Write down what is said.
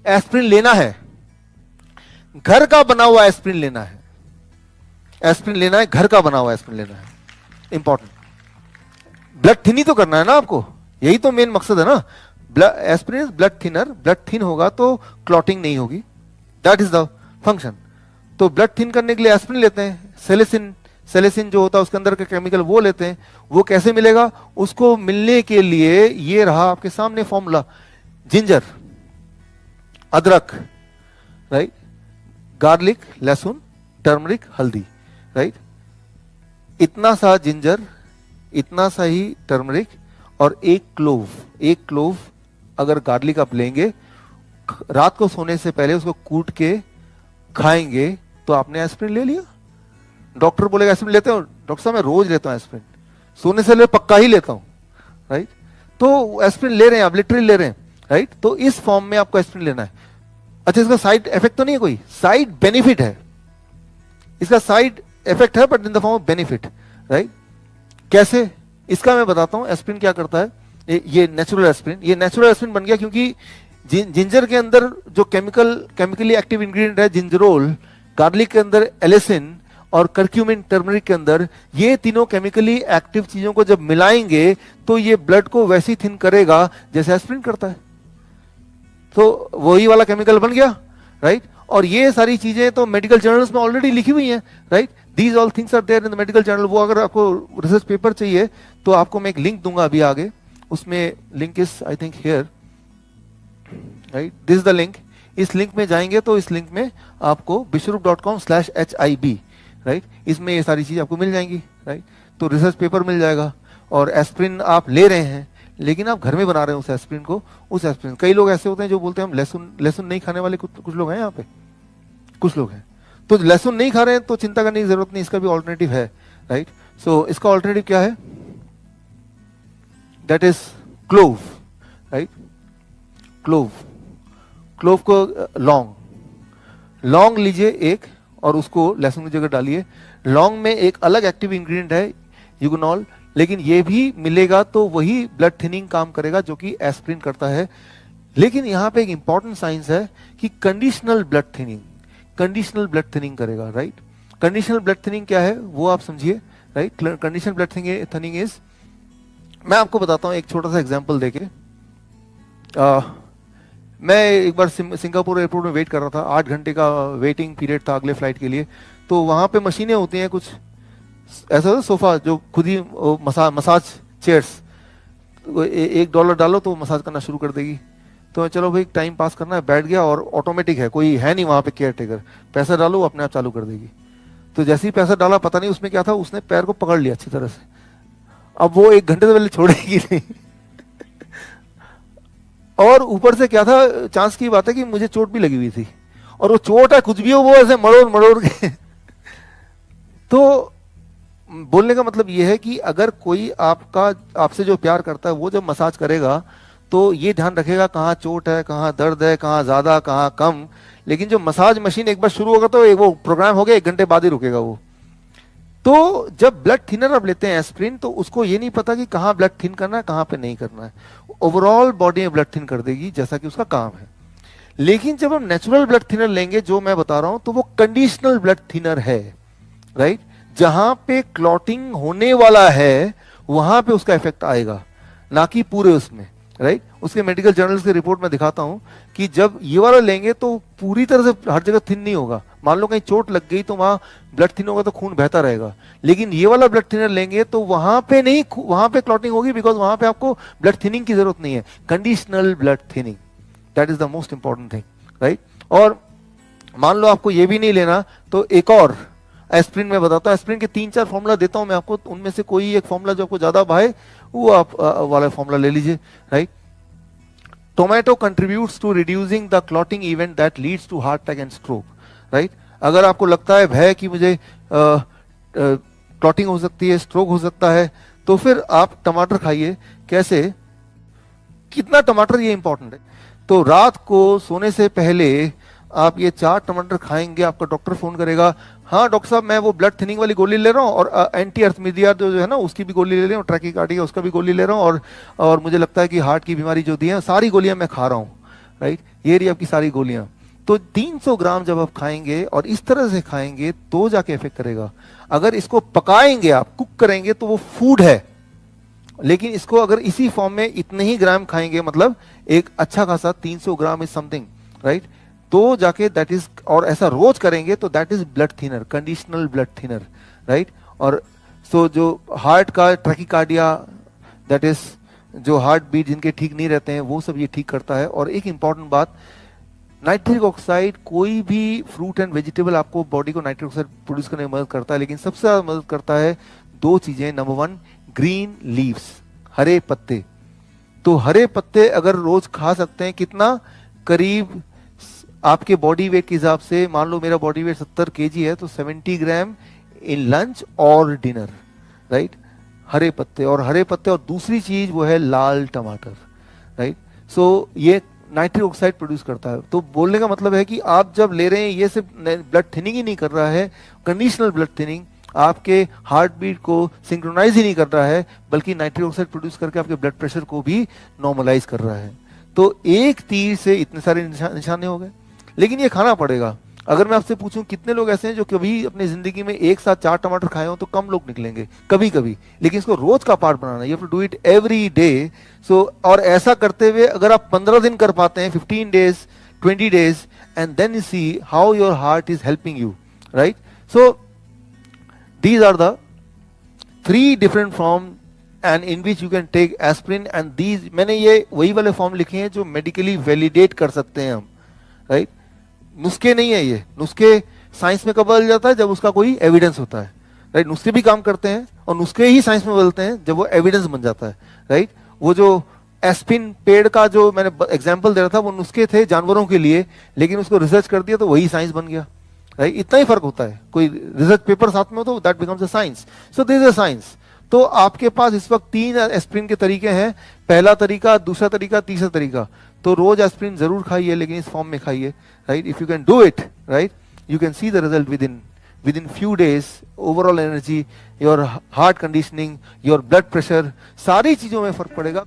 Aspirin लेना है, घर का बना हुआ एस्प्रिन लेना है, एस्प्रिन लेना है, घर का बना हुआ एस्प्रिन लेना है, इंपॉर्टेंट। ब्लड थिन ही तो करना है ना आपको, यही तो मेन मकसद है ना। Aspirin is blood thinner, blood thin होगा तो क्लॉटिंग नहीं होगी, दैट इज द फंक्शन। तो ब्लड थिन करने के लिए एस्प्रिन लेते हैं, सेलेसिन, सेलेसिन जो होता है उसके अंदर का केमिकल वो लेते हैं। वो कैसे मिलेगा, उसको मिलने के लिए ये रहा आपके सामने फॉर्मूला, जिंजर, अदरक, राइट, गार्लिक, लहसुन, टर्मरिक, हल्दी, राइट। इतना सा जिंजर, इतना सा ही टर्मरिक और एक क्लोव अगर गार्लिक आप लेंगे, रात को सोने से पहले उसको कूट के खाएंगे तो आपने एस्प्रिन ले लिया। डॉक्टर बोलेगा एस्प्रिन लेते हो, डॉक्टर साहब मैं रोज लेता हूं एस्प्रिन, सोने से ले पक्का ही लेता हूं, राइट। तो एस्प्रिन ले रहे हैं आप, लिटरली ले रहे हैं, राइट। तो इस फॉर्म में आपको एस्प्रिन लेना है। अच्छा, इसका साइड इफेक्ट तो नहीं है, कोई साइड बेनिफिट है, इसका साइड इफेक्ट है but in the form of benefit, right. कैसे, इसका मैं बताता हूं। एस्प्रिन क्या करता है, ये नेचुरल एस्प्रिन, ये नेचुरल एस्प्रिन बन गया क्योंकि जिंजर के अंदर जो केमिकली एक्टिव इंग्रेडिएंट है जिंजरोल, गार्लिक के अंदर एलिसिन और कर्क्यूमिन टर्मरिक के अंदर, ये तीनों केमिकली एक्टिव चीजों को जब मिलाएंगे तो ये ब्लड को वैसे ही थिन करेगा जैसे एस्प्रिन करता है। तो वही वाला केमिकल बन गया, राइट। और ये सारी चीजें तो मेडिकल जर्नल्स में ऑलरेडी लिखी हुई हैं, right. These all things are there in the medical journal. वो अगर आपको रिसर्च पेपर चाहिए तो आपको मैं एक लिंक दूंगा अभी आगे, उसमें link is I think here, right, this is the link. इस लिंक में जाएंगे तो इस लिंक में आपको bishrup.com/HIB, राइट, इसमें ये सारी चीज आपको मिल जाएंगी, राइट। तो रिसर्च पेपर मिल जाएगा। और एस्प्रिन आप ले रहे हैं लेकिन आप घर में बना रहे हैं उस एस्प्रिन को, उस एस्प्रिन, कई लोग ऐसे होते हैं जो बोलते हैं हम लहसुन नहीं खाने वाले, कुछ लोग हैं यहाँ पे, कुछ लोग हैं। तो लहसुन नहीं खा रहे हैं तो चिंता करने की जरूरत नहीं, इसका भी ऑल्टरनेटिव है, राइट। सो इसका ऑल्टरनेटिव क्या है, that is clove, right. Clove को लौंग लीजिए एक और उसको लहसुन की जगह डालिए। लौंग में एक अलग एक्टिव इंग्रेडिएंट है यूगोनॉल, लेकिन ये भी मिलेगा तो वही ब्लड थिनिंग काम करेगा जो कि एस्प्रिन करता है। लेकिन यहां पे एक इंपॉर्टेंट साइंस है कि कंडीशनल ब्लड थिनिंग करेगा, राइट। कंडीशनल ब्लड थिनिंग क्या है वो आप समझिए, right. Conditional blood thinning is, मैं आपको बताता हूं एक छोटा सा एग्जांपल देके। मैं एक बार सिंगापुर एयरपोर्ट में वेट कर रहा था, 8 घंटे का वेटिंग पीरियड था अगले फ्लाइट के लिए। तो वहां पे मशीनें होती हैं कुछ ऐसा होता, सोफा जो खुद ही मसाज चेयर्स, $1 डालो तो मसाज करना शुरू कर देगी। तो चलो भाई टाइम पास करना है, बैठ गया और ऑटोमेटिक है, कोई है नहीं वहां पे केयर टेकर, पैसा डालो वो अपने आप चालू कर देगी। तो जैसे ही पैसा डाला, पता नहीं उसमें क्या था, उसने पैर को पकड़ लिया अच्छी तरह से। अब वो 1 घंटे से पहले छोड़ेगी नहीं। और ऊपर से क्या था, चांस की बात है कि मुझे चोट भी लगी हुई थी, और वो चोट है कुछ भी हो, वो ऐसे मरोड़ के। तो बोलने का मतलब ये है कि अगर कोई आपसे जो प्यार करता है वो जब मसाज करेगा तो ये ध्यान रखेगा कहाँ चोट है, कहाँ दर्द है, कहाँ ज्यादा कहाँ कम। लेकिन जो मसाज मशीन एक बार शुरू होगा तो वो प्रोग्राम हो गया, 1 घंटे बाद ही रुकेगा वो। तो जब ब्लड थिनर आप लेते हैं एस्प्रिन, तो उसको ये नहीं पता कि कहाँ ब्लड थिन करना है, कहाँ पे नहीं करना है, ओवरऑल बॉडी में ब्लड थिन कर देगी जैसा कि उसका काम है। लेकिन जब हम नेचुरल ब्लड थिनर लेंगे जो मैं बता रहा हूं, तो वो कंडीशनल ब्लड थिनर है, राइट। जहां पे क्लॉटिंग होने वाला है वहां पे उसका इफेक्ट आएगा, ना कि पूरे उसमें, राइट। उसके मेडिकल जर्नल्स की रिपोर्ट में दिखाता हूं कि जब ये वाला लेंगे तो पूरी तरह से हर जगह थिन नहीं होगा। मान लो कहीं चोट लग गई तो वहां ब्लड थिन होगा तो खून बहता रहेगा। लेकिन ये वाला ब्लड थिनर लेंगे तो वहां पे नहीं, वहां पे क्लॉटिंग होगी, बिकॉज वहां पे आपको ब्लड थिनिंग की जरूरत नहीं है, conditional blood thinning, that is the most important thing, right. और मान लो आपको ये भी नहीं लेना तो एक और एस्प्रिन में बताता हूं। एस्प्रिन के 3-4 फॉर्मूला देता हूं मैं आपको, उनमें से कोई एक फॉर्मूला जो आपको ज्यादा भाए वो आप वाला फॉर्मूला ले लीजिए, right. Tomato contributes to reducing the clotting event that leads to heart attack and stroke, right. अगर आपको लगता है भय कि मुझे क्लॉटिंग हो सकती है, स्ट्रोक हो सकता है, तो फिर आप टमाटर खाइए। कैसे, कितना टमाटर, ये इंपॉर्टेंट है। तो रात को सोने से पहले आप ये 4 टमाटर खाएंगे, आपका डॉक्टर फोन करेगा, हाँ डॉक्टर साहब मैं वो ब्लड थिनिंग वाली गोली ले रहा हूँ और एंटी अर्थमिडिया जो है ना उसकी भी गोली ले रहा हूँ, ट्रैकीकार्डिया उसका भी गोली ले रहा हूँ, और मुझे लगता है कि हार्ट की बीमारी जो दी है सारी गोलियां मैं खा रहा हूँ, राइट, ये रही आपकी सारी गोलियां। तो 300 ग्राम जब आप खाएंगे और इस तरह से खाएंगे तो जाके इफेक्ट करेगा। अगर इसको पकाएंगे आप, कुक करेंगे, तो वो फूड है, लेकिन इसको अगर इसी फॉर्म में इतने ही ग्राम खाएंगे, मतलब एक अच्छा खासा 300 ग्राम इज समथिंग, राइट, तो जाके दैट इज, और ऐसा रोज करेंगे तो that is blood thinner, conditional blood thinner, right. और सो जो हार्ट का ट्रैकिकार्डिया, दैट इज जो हार्ट बीट जिनके ठीक नहीं रहते हैं, वो सब ये ठीक करता है। और एक इंपॉर्टेंट बात, नाइट्रिक ऑक्साइड, कोई भी फ्रूट एंड वेजिटेबल आपको बॉडी को नाइट्रिक ऑक्साइड प्रोड्यूस करने में मदद करता है, लेकिन सबसे ज्यादा मदद करता है दो चीजें। नंबर वन, ग्रीन लीव्स, हरे पत्ते। तो हरे पत्ते अगर रोज खा सकते हैं, कितना, करीब आपके बॉडी वेट के हिसाब से, मान लो मेरा बॉडी वेट 70 kg है, तो 70 ग्राम इन लंच और डिनर, राइट, हरे पत्ते। और हरे पत्ते, और दूसरी चीज वो है लाल टमाटर, राइट। सो ये नाइट्रिक ऑक्साइड प्रोड्यूस करता है। तो बोलने का मतलब है कि आप जब ले रहे हैं, ये सिर्फ ब्लड थिनिंग ही नहीं कर रहा है, कंडीशनल ब्लड थिनिंग, आपके हार्ट बीट को सिंक्रोनाइज ही नहीं कर रहा है, बल्कि नाइट्रिक ऑक्साइड प्रोड्यूस करके आपके ब्लड प्रेशर को भी नॉर्मलाइज कर रहा है। तो एक तीर से इतने सारे निशाने हो गए। लेकिन ये खाना पड़ेगा। अगर मैं आपसे पूछूं कितने लोग ऐसे हैं जो कभी अपनी जिंदगी में एक साथ 4 टमाटर खाए हो, तो कम लोग निकलेंगे, कभी कभी। लेकिन इसको रोज का पार्ट बनाना, you have to do it every day. So और ऐसा करते हुए अगर आप 15 दिन कर पाते हैं, 15 days, 20 days, and then you see how your heart is helping you, right. So these are the 3 different form and in which you can take aspirin, and these, मैंने ये वही वाले फॉर्म लिखे हैं जो मेडिकली वैलिडेट कर सकते हैं हम, राइट। नुस्खे नहीं है ये, नुस्खे साइंस में कब बदल जाता है, जब उसका कोई एविडेंस होता है, राइट। नुस्खे भी काम करते हैं और नुस्खे ही साइंस में बदलते हैं जब वो एविडेंस बन जाता है, राइट। वो जो एस्पिन पेड़ का जो मैंने एग्जाम्पल दे रहा था, वो नुस्खे थे जानवरों के लिए, लेकिन उसको रिसर्च कर दिया तो वही साइंस बन गया, राइट। इतना ही फर्क होता है, कोई रिसर्च पेपर साथ में हो तो that becomes a science. So this is a science. तो आपके पास इस वक्त 3 एस्पिरिन के तरीके हैं, पहला तरीका, दूसरा तरीका, तीसरा तरीका। तो रोज एस्पिरिन जरूर खाइए, लेकिन इस फॉर्म में खाइए, right. If you can do it, right, you can see the result with in few days. Overall energy, your heart conditioning, your blood pressure, सारी चीजों में फर्क पड़ेगा।